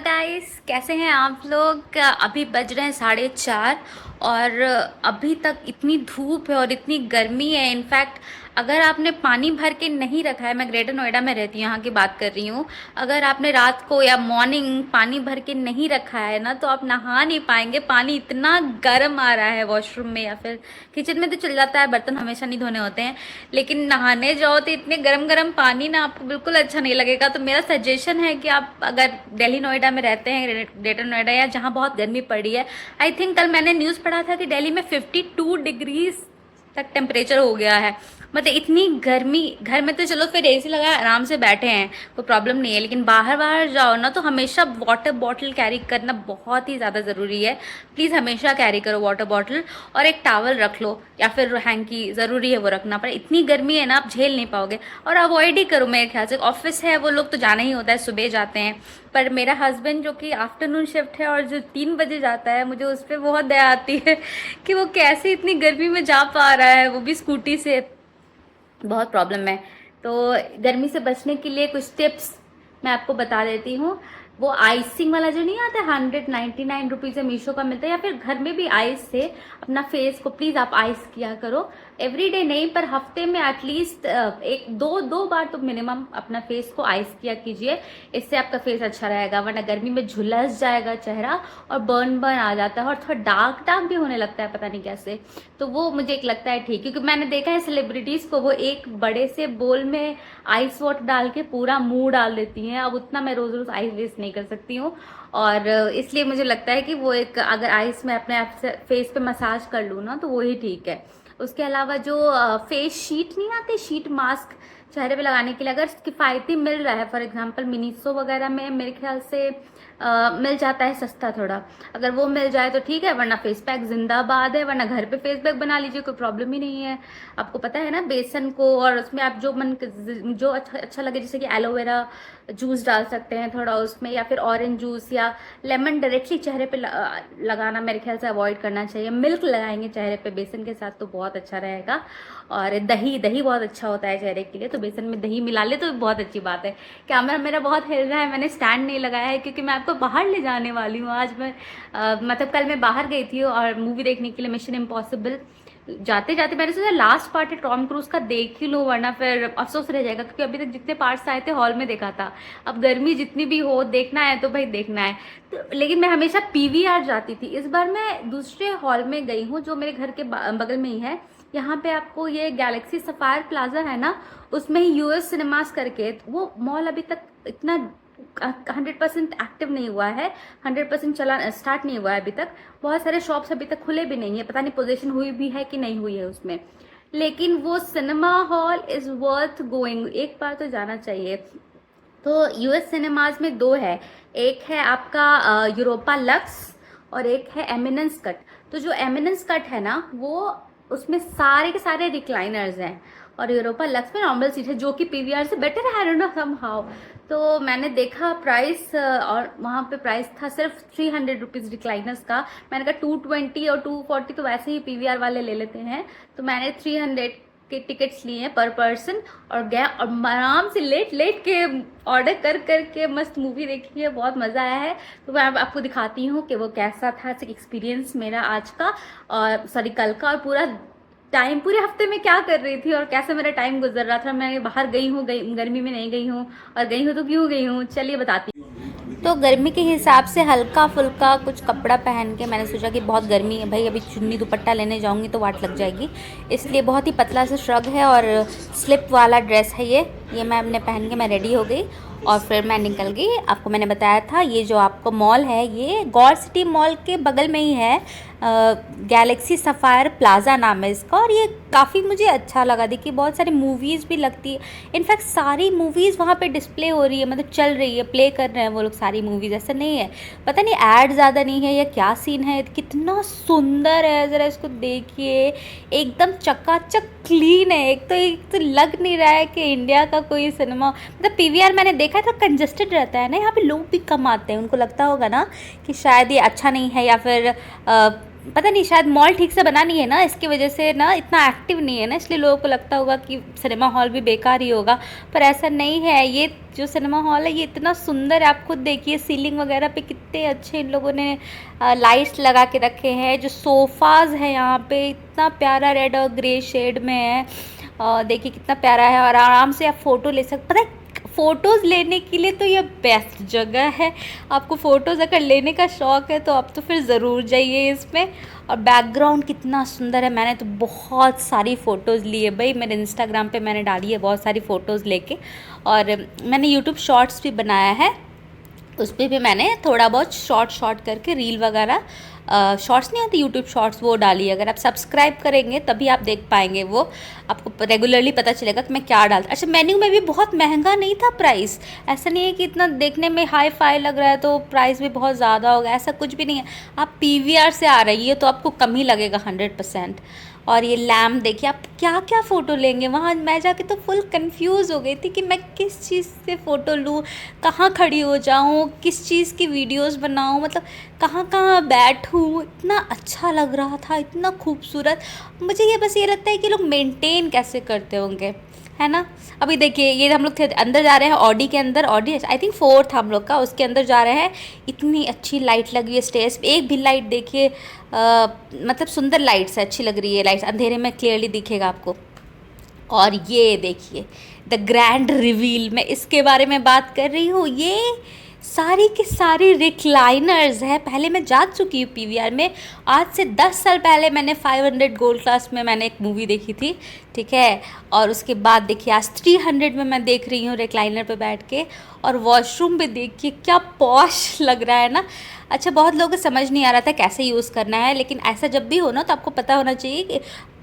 Guys, कैसे हैं आप लोग। अभी बज रहे हैं 4:30 और अभी तक इतनी धूप है और इतनी गर्मी है। इनफैक्ट अगर आपने पानी भर के नहीं रखा है, मैं ग्रेटर नोएडा में रहती हूँ, यहाँ की बात कर रही हूँ। अगर आपने रात को या मॉर्निंग पानी भर के नहीं रखा है ना, तो आप नहा नहीं पाएंगे। पानी इतना गर्म आ रहा है वॉशरूम में या फिर किचन में तो चल जाता है, बर्तन हमेशा नहीं धोने होते हैं, लेकिन नहाने जाओ तो इतने गरम गरम पानी ना आपको बिल्कुल अच्छा नहीं लगेगा। तो मेरा सजेशन है कि आप अगर दिल्ली नोएडा में रहते हैं, ग्रेटर नोएडा या जहाँ बहुत गर्मी पड़ी है, आई थिंक कल मैंने न्यूज़ पढ़ा था कि दिल्ली में 52 डिग्रीज तक टेम्परेचर हो गया है। मतलब इतनी गर्मी, घर में तो चलो फिर एसी लगा आराम से बैठे हैं, कोई प्रॉब्लम नहीं है, लेकिन बाहर बाहर जाओ ना तो हमेशा वाटर बॉटल कैरी करना बहुत ही ज़्यादा ज़रूरी है। प्लीज़ हमेशा कैरी करो वाटर बॉटल, और एक टावल रख लो या फिर हैंकी, ज़रूरी है वो रखना। पर इतनी गर्मी है ना, आप झेल नहीं पाओगे। और अवॉइड ही करो मेरे ख्याल से। ऑफिस है, वो लोग तो जाना ही होता है, सुबह जाते हैं, पर मेरा हस्बैंड जो कि आफ्टरनून शिफ्ट है और जो 3 बजे जाता है, मुझे उस पर बहुत दया आती है कि वो कैसे इतनी गर्मी में जा पा रहा है, वो भी स्कूटी से। बहुत प्रॉब्लम है। तो गर्मी से बचने के लिए कुछ टिप्स मैं आपको बता देती हूँ। वो आइसिंग वाला जो नहीं आता, 199 रुपीज़ में मीशो का मिलता है, या फिर घर में भी आइस से अपना फेस को प्लीज़ आप आइस किया करो। एवरीडे नहीं, पर हफ्ते में एटलीस्ट एक दो बार तो मिनिमम अपना फेस को आइस किया कीजिए। इससे आपका फेस अच्छा रहेगा, वरना गर्मी में झुलस जाएगा चेहरा और बर्न आ जाता है, और थोड़ा डार्क डार्क भी होने लगता है, पता नहीं कैसे। तो वो मुझे एक लगता है ठीक, क्योंकि मैंने देखा है सेलिब्रिटीज़ को, वो एक बड़े से बोल में आइस वाटर डाल के पूरा मुंह डाल देती हैं। अब उतना मैं रोज़ रोज़ आइस वेस्ट नहीं कर सकती हूँ, और इसलिए मुझे लगता है कि वो एक, अगर आइस में अपने आप से फेस पे मसाज कर लूँ ना, तो वो ही ठीक है। उसके अलावा जो फेस शीट नहीं आती, शीट मास्क चेहरे पे लगाने के लिए, अगर किफ़ायती मिल रहा है, फॉर एग्जांपल मिनीसो वगैरह में मेरे ख्याल से मिल जाता है सस्ता थोड़ा, अगर वो मिल जाए तो ठीक है, वरना फेस पैक जिंदाबाद है, वरना घर पे फेस पैक बना लीजिए, कोई प्रॉब्लम ही नहीं है। आपको पता है ना, बेसन को, और उसमें आप जो अच्छा लगे, जैसे कि एलोवेरा जूस डाल सकते हैं थोड़ा उसमें, या फिर ऑरेंज जूस या लेमन डायरेक्टली चेहरे पे लगाना मेरे ख्याल से अवॉइड करना चाहिए। मिल्क लगाएंगे चेहरे पे बेसन के साथ तो बहुत अच्छा रहेगा। और दही दही बहुत अच्छा होता है चेहरे के लिए, तो बेसन में दही मिला ले तो बहुत अच्छी बात है। कैमरा मेरा बहुत हिल रहा है, मैंने स्टैंड नहीं लगाया है क्योंकि मैं आपको बाहर ले जाने वाली हूँ आज। मैं मतलब कल मैं बाहर गई थी और मूवी देखने के लिए, मिशन इम्पॉसिबल। जाते जाते मैंने सोचा लास्ट पार्ट है टॉम क्रूज का, देख ही लो, वरना फिर अफसोस रह जाएगा, क्योंकि अभी तक जितने पार्ट्स आए थे हॉल में देखा था। अब गर्मी जितनी भी हो, देखना है तो भाई देखना है। तो लेकिन मैं हमेशा पीवीआर जाती थी, इस बार मैं दूसरे हॉल में गई हूँ जो मेरे घर के बगल में ही है। यहाँ पे आपको ये गैलेक्सी सफायर प्लाजा है ना, उसमें ही यूएस सिनेमास करके, वो मॉल अभी तक इतना 100% एक्टिव नहीं हुआ है, 100% चला स्टार्ट नहीं हुआ है अभी तक। बहुत सारे शॉप्स अभी तक खुले भी नहीं है, पता नहीं पोजीशन हुई भी है कि नहीं हुई है उसमें। लेकिन वो cinema hall is worth going, एक बार तो जाना चाहिए। तो यूएस सिनेमाज में 2 है, एक है आपका यूरोपा लक्स और एक है एमिनेंस कट। तो जो एमिनेंस कट है ना, वो उसमें सारे के सारे रिक्लाइनर्स हैं, और यूरोपा लक्स में नॉर्मल सीट है, जो कि पीवीआर से बेटर है, आई डोंट नो समहाउ। तो मैंने देखा प्राइस, और वहाँ पे प्राइस था सिर्फ 300 रुपीज़ रिक्लाइनर्स का। मैंने कहा 220 और 240 तो वैसे ही पीवीआर वाले ले लेते हैं, तो मैंने 300 के टिकट्स लिए हैं पर पर्सन, और गया और आराम से लेट लेट के ऑर्डर कर करके मस्त मूवी देखी है, बहुत मज़ा आया है। तो मैं आपको दिखाती हूँ कि वो कैसा था एक्सपीरियंस मेरा आज का, और सॉरी कल का, और पूरा टाइम, पूरे हफ्ते में क्या कर रही थी और कैसे मेरा टाइम गुजर रहा था। मैं बाहर गई हूँ, गर्मी में नहीं गई हूँ, और गई हूँ तो क्यों गई हूँ, चलिए बताती हूँ। तो गर्मी के हिसाब से हल्का फुल्का कुछ कपड़ा पहन के मैंने सोचा कि बहुत गर्मी है भाई, अभी चुन्नी दुपट्टा लेने जाऊंगी तो वाट लग जाएगी, इसलिए बहुत ही पतला सा श्रग है और स्लिप वाला ड्रेस है ये मैंने पहन के मैं रेडी हो गई और फिर मैं निकल गई। आपको मैंने बताया था, ये जो आपको मॉल है ये गौर सिटी मॉल के बगल में ही है, गैलेक्सी सफ़ायर प्लाज़ा नाम है इसका, और ये काफ़ी मुझे अच्छा लगा। देखिए बहुत सारी मूवीज़ भी लगती है, इनफैक्ट सारी मूवीज़ वहाँ पे डिस्प्ले हो रही है, मतलब चल रही है, प्ले कर रहे हैं वो लोग सारी मूवीज़, ऐसा नहीं है पता नहीं ऐड ज़्यादा नहीं है या क्या सीन है। कितना सुंदर है, ज़रा इसको देखिए, एकदम चकाचक क्लीन है। एक तो लग नहीं रहा है कि इंडिया का कोई सिनेमा, मतलब पीवीआर मैंने देखा है तो कंजस्टेड रहता है ना, यहाँ पे लोग भी कम आते हैं, उनको लगता होगा ना कि शायद ये अच्छा नहीं है, या फिर पता नहीं, शायद मॉल ठीक से बना नहीं है ना, इसकी वजह से ना इतना एक्टिव नहीं है ना, इसलिए लोगों को लगता होगा कि सिनेमा हॉल भी बेकार ही होगा, पर ऐसा नहीं है। ये जो सिनेमा हॉल है ये इतना सुंदर है, आप खुद देखिए सीलिंग वगैरह पे कितने अच्छे इन लोगों ने लाइट्स लगा के रखे हैं। जो सोफ़ाज़ है यहाँ पे इतना प्यारा रेड और ग्रे शेड में है, देखिए कितना प्यारा है, और आराम से आप फ़ोटो ले सकते। पता है, फ़ोटोज़ लेने के लिए तो ये बेस्ट जगह है। आपको फ़ोटोज़ अगर लेने का शौक़ है तो आप तो फिर ज़रूर जाइए इसमें। और बैकग्राउंड कितना सुंदर है, मैंने तो बहुत सारी फ़ोटोज़ ली है भाई, मेरे इंस्टाग्राम पे मैंने डाली है बहुत सारी फ़ोटोज़ लेके। और मैंने यूट्यूब शॉर्ट्स भी बनाया है, उस पर भी मैंने थोड़ा बहुत शॉर्ट करके रील वगैरह, शॉर्ट्स नहीं आती यूट्यूब शॉर्ट्स, वो डाली। अगर आप सब्सक्राइब करेंगे तभी आप देख पाएंगे, वो आपको रेगुलरली पता चलेगा कि मैं क्या डालती। अच्छा, मेन्यू में भी बहुत महंगा नहीं था प्राइस, ऐसा नहीं है कि इतना देखने में हाई फाई लग रहा है तो प्राइस भी बहुत ज़्यादा होगा, ऐसा कुछ भी नहीं है। आप पीवीआर से आ रही है तो आपको कम ही लगेगा 100%। और ये लैम्प देखिए, आप क्या क्या फ़ोटो लेंगे वहाँ। मैं जाके तो फुल कंफ्यूज हो गई थी कि मैं किस चीज़ से फ़ोटो लूँ, कहाँ खड़ी हो जाऊँ, किस चीज़ की वीडियोस बनाऊँ, मतलब कहाँ कहाँ बैठूँ। इतना अच्छा लग रहा था, इतना खूबसूरत। मुझे ये बस ये लगता है कि लोग मेंटेन कैसे करते होंगे, है ना। अभी देखिए, ये हम लोग थे अंदर जा रहे हैं ऑडी के अंदर, ऑडी आई थिंक 4 था हम लोग का, उसके अंदर जा रहे हैं। इतनी अच्छी लाइट लगी है स्टेज पे, एक भी लाइट देखिए मतलब सुंदर लाइट्स है, अच्छी लग रही है लाइट्स, अंधेरे में क्लियरली दिखेगा आपको। और ये देखिए द ग्रैंड रिवील, मैं इसके बारे में बात कर रही हूँ। ये सारी की सारी रिक्लाइनर्स है। पहले मैं जा चुकी हूँ पीवीआर में, आज से 10 साल पहले मैंने 500 गोल्ड क्लास में मैंने एक मूवी देखी थी, ठीक है। और उसके बाद देखिए आज 300 में मैं देख रही हूँ रिक्लाइनर पे बैठ के। और वॉशरूम पे देखिए क्या पॉश लग रहा है ना। अच्छा, बहुत लोगों को समझ नहीं आ रहा था कैसे यूज़ करना है, लेकिन ऐसा जब भी हो ना तो आपको पता होना चाहिए कि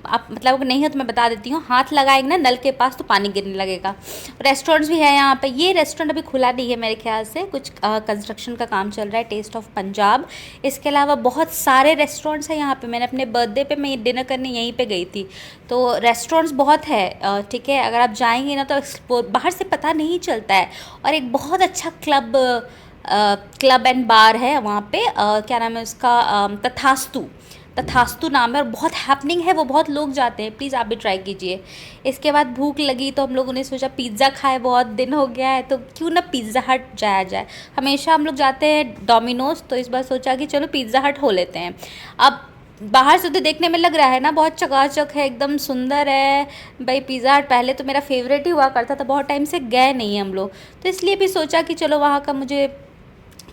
आप, मतलब अगर नहीं हो तो मैं बता देती हूँ, हाथ लगाएंगे ना नल के पास तो पानी गिरने लगेगा। रेस्टोरेंट्स भी है यहाँ पे। ये रेस्टोरेंट अभी खुला नहीं है मेरे ख्याल से, कुछ कंस्ट्रक्शन का काम चल रहा है, टेस्ट ऑफ पंजाब। इसके अलावा बहुत सारे रेस्टोरेंट्स हैं यहाँ पे। मैंने अपने बर्थडे पे मैं डिनर करने यहीं पे गई थी, तो रेस्टोरेंट्स बहुत है, ठीक है। अगर आप जाएंगे ना तो एक्सप्लोर, बाहर से पता नहीं चलता है। और एक बहुत अच्छा क्लब एंड बार है वहाँ पे, क्या नाम है उसका, तथास्तु नाम है, और बहुत हैपनिंग है वो, बहुत लोग जाते हैं, प्लीज़ आप भी ट्राई कीजिए। इसके बाद भूख लगी तो हम लोगों ने सोचा पिज़्ज़ा खाए, बहुत दिन हो गया है तो क्यों ना पिज़्ज़ा हट जाया जाए। हमेशा हम लोग जाते हैं डोमिनोज, तो इस बार सोचा कि चलो पिज़्ज़ा हट हो लेते हैं। अब बाहर से तो देखने में लग रहा है ना बहुत चकाचक है, एकदम सुंदर है भाई। पिज़्ज़ा हट पहले तो मेरा फेवरेट ही हुआ करता था, बहुत टाइम से गए नहीं हम लोग, तो इसलिए भी सोचा कि चलो वहाँ का, मुझे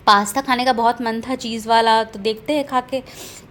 पास्ता खाने का बहुत मन था चीज़ वाला, तो देखते हैं खा के।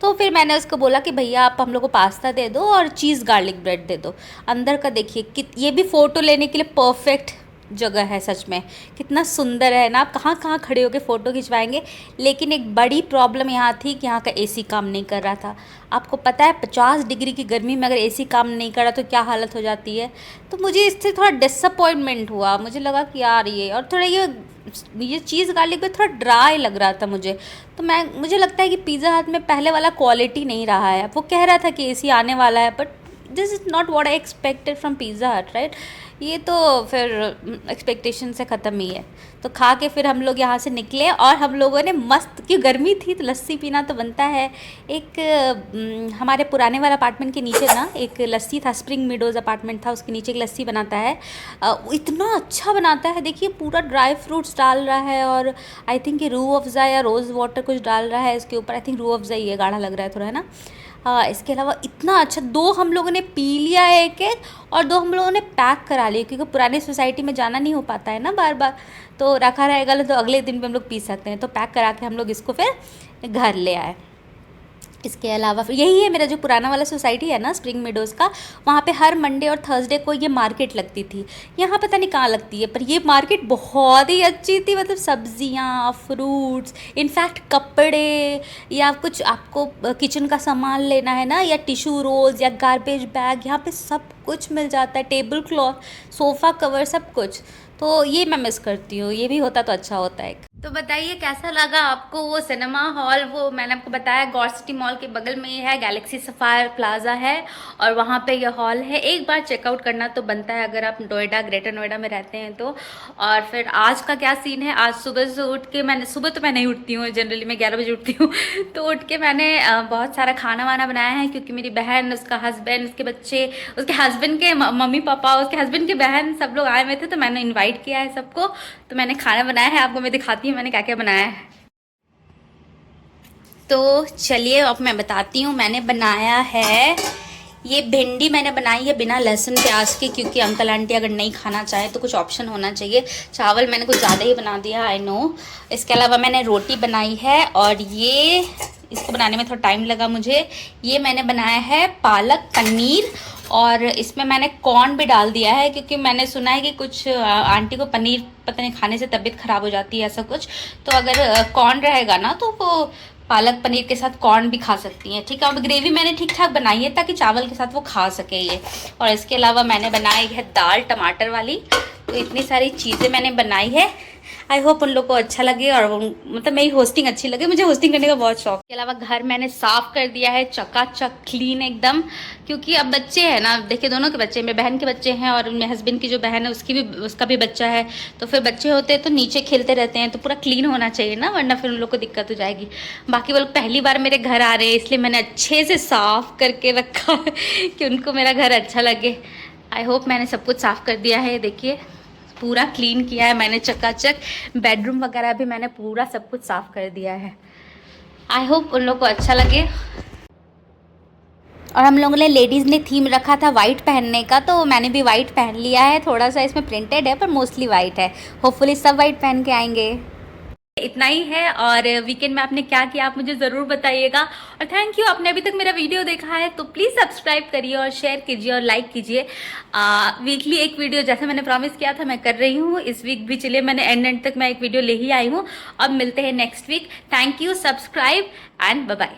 तो फिर मैंने उसको बोला कि भैया आप हम लोग को पास्ता दे दो और चीज़ गार्लिक ब्रेड दे दो। अंदर का देखिए कि ये भी फ़ोटो लेने के लिए परफेक्ट जगह है, सच में कितना सुंदर है ना। आप कहाँ कहाँ खड़े होकर फ़ोटो खिंचवाएंगे। लेकिन एक बड़ी प्रॉब्लम यहाँ थी कि यहाँ का एसी काम नहीं कर रहा था। आपको पता है 50 डिग्री की गर्मी में अगर एसी काम नहीं कर रहा तो क्या हालत हो जाती है। तो मुझे इससे थोड़ा डिसअपॉइंटमेंट हुआ, मुझे लगा कि यार ये, और थोड़ा ये चीज़ गार्लिक पे थोड़ा ड्राई लग रहा था मुझे। तो मुझे लगता है कि पिज़्ज़ा हट में पहले वाला क्वालिटी नहीं रहा है। वो कह रहा था कि एसी आने वाला है, but this is not what I expected from pizza हट, राइट। ये तो फिर एक्सपेक्टेशन से ख़त्म ही है। तो खा के फिर हम लोग यहाँ से निकले, और हम लोगों ने मस्त, क्योंकि गर्मी थी तो लस्सी पीना तो बनता है। हमारे पुराने वाले अपार्टमेंट के नीचे ना एक लस्सी था, स्प्रिंग मीडोज़ अपार्टमेंट था, उसके नीचे एक लस्सी बनाता है, इतना अच्छा बनाता है। देखिए पूरा ड्राई फ्रूट्स डाल रहा है, और आई थिंक ये रूह अफ़ज़ा या रोज़ वाटर कुछ डाल रहा है इसके ऊपर। आई थिंक रूह अफ़ज़ा ही है, गाढ़ा लग रहा है थोड़ा, है ना। हाँ, इसके अलावा इतना अच्छा, 2 हम लोगों ने पी लिया एक एक, और 2 हम लोगों ने पैक करा लिए, क्योंकि पुरानी सोसाइटी में जाना नहीं हो पाता है ना बार बार, तो रखा रहेगा तो अगले दिन भी हम लोग पी सकते हैं। तो पैक करा के हम लोग इसको फिर घर ले आए। इसके अलावा फिर यही है मेरा जो पुराना वाला सोसाइटी है ना स्प्रिंग मेडोज़ का, वहाँ पे हर मंडे और थर्सडे को ये मार्केट लगती थी। यहाँ पता नहीं कहाँ लगती है, पर ये मार्केट बहुत ही अच्छी थी। मतलब सब्जियाँ, फ्रूट्स, इनफैक्ट कपड़े, या कुछ आपको किचन का सामान लेना है ना, या टिश्यू रोल्स या गार्बेज बैग, यहाँ पे सब कुछ मिल जाता है। टेबल क्लॉथ, सोफ़ा कवर, सब कुछ। तो ये मैं मिस करती हूँ, ये भी होता तो अच्छा होता है। तो बताइए कैसा लगा आपको वो सिनेमा हॉल। वो मैंने आपको बताया गौर सिटी मॉल के बगल में ही है, गैलेक्सी सफायर प्लाजा है और वहाँ पे ये हॉल है। एक बार चेकआउट करना तो बनता है अगर आप नोएडा, ग्रेटर नोएडा में रहते हैं तो। और फिर आज का क्या सीन है, आज सुबह से उठ के मैंने, सुबह तो मैं नहीं उठती हूँ जनरली, मैं 11 बजे उठती हूँ तो उठ के मैंने बहुत सारा खाना वाना बनाया है, क्योंकि मेरी बहन, उसका हस्बैंड, उसके बच्चे, उसके हस्बैंड के मम्मी पापा, उसके हस्बैंड की बहन, सब लोग आए हुए थे तो मैंने इन्वाइट किया है सबको। तो मैंने खाना बनाया है, आपको मैं दिखाती हूँ मैंने क्या क्या बनाया है। तो चलिए अब मैं बताती हूँ। मैंने बनाया है ये भिंडी, मैंने बनाई है बिना लहसुन प्याज के, क्योंकि अंकल आंटी अगर नहीं खाना चाहे तो कुछ ऑप्शन होना चाहिए। चावल मैंने कुछ ज़्यादा ही बना दिया, आई नो। इसके अलावा मैंने रोटी बनाई है, और ये इसको बनाने में थोड़ा टाइम लगा मुझे। ये मैंने बनाया है पालक पनीर, और इसमें मैंने कॉर्न भी डाल दिया है, क्योंकि मैंने सुना है कि कुछ आंटी को पनीर पता नहीं खाने से तबीयत ख़राब हो जाती है ऐसा कुछ। तो अगर कॉर्न रहेगा ना तो वो पालक पनीर के साथ कॉर्न भी खा सकती हैं, ठीक है। अब ग्रेवी मैंने ठीक ठाक बनाई है ताकि चावल के साथ वो खा सके ये। और इसके अलावा मैंने बनाई है दाल टमाटर वाली। तो इतनी सारी चीज़ें मैंने बनाई है। आई होप उन लोग को अच्छा लगे, और मतलब मेरी होस्टिंग अच्छी लगे, मुझे होस्टिंग करने का बहुत शौक। इसके अलावा घर मैंने साफ़ कर दिया है, चकाचक क्लीन एकदम, क्योंकि अब बच्चे हैं ना, देखिए दोनों के बच्चे, मेरे बहन के बच्चे हैं और मेरे हस्बैंड की जो बहन है उसका भी बच्चा है। तो फिर बच्चे होते हैं तो नीचे खेलते रहते हैं, तो पूरा क्लीन होना चाहिए ना, वरना फिर उन लोग को दिक्कत हो जाएगी। बाकी वो लोग पहली बार मेरे घर आ रहे हैं, इसलिए मैंने अच्छे से साफ़ करके रखा है कि उनको मेरा घर अच्छा लगे। आई होप मैंने सब कुछ साफ़ कर दिया है, देखिए पूरा क्लीन किया है मैंने चकाचक। बेडरूम वगैरह भी मैंने पूरा सब कुछ साफ़ कर दिया है। आई होप उन लोग को अच्छा लगे। और हम लोगों ने, लेडीज़ ने थीम रखा था वाइट पहनने का, तो मैंने भी वाइट पहन लिया है। थोड़ा सा इसमें प्रिंटेड है पर मोस्टली वाइट है। होपफुली सब वाइट पहन के आएंगे। इतना ही है। और वीकेंड में आपने क्या किया आप मुझे ज़रूर बताइएगा। और थैंक यू, आपने अभी तक मेरा वीडियो देखा है तो प्लीज़ सब्सक्राइब करिए और शेयर कीजिए और लाइक कीजिए। वीकली एक वीडियो जैसे मैंने प्रॉमिस किया था मैं कर रही हूँ। इस वीक भी चलिए मैंने एंड तक मैं एक वीडियो ले ही आई हूँ। अब मिलते हैं next week. Thank you, subscribe and bye bye.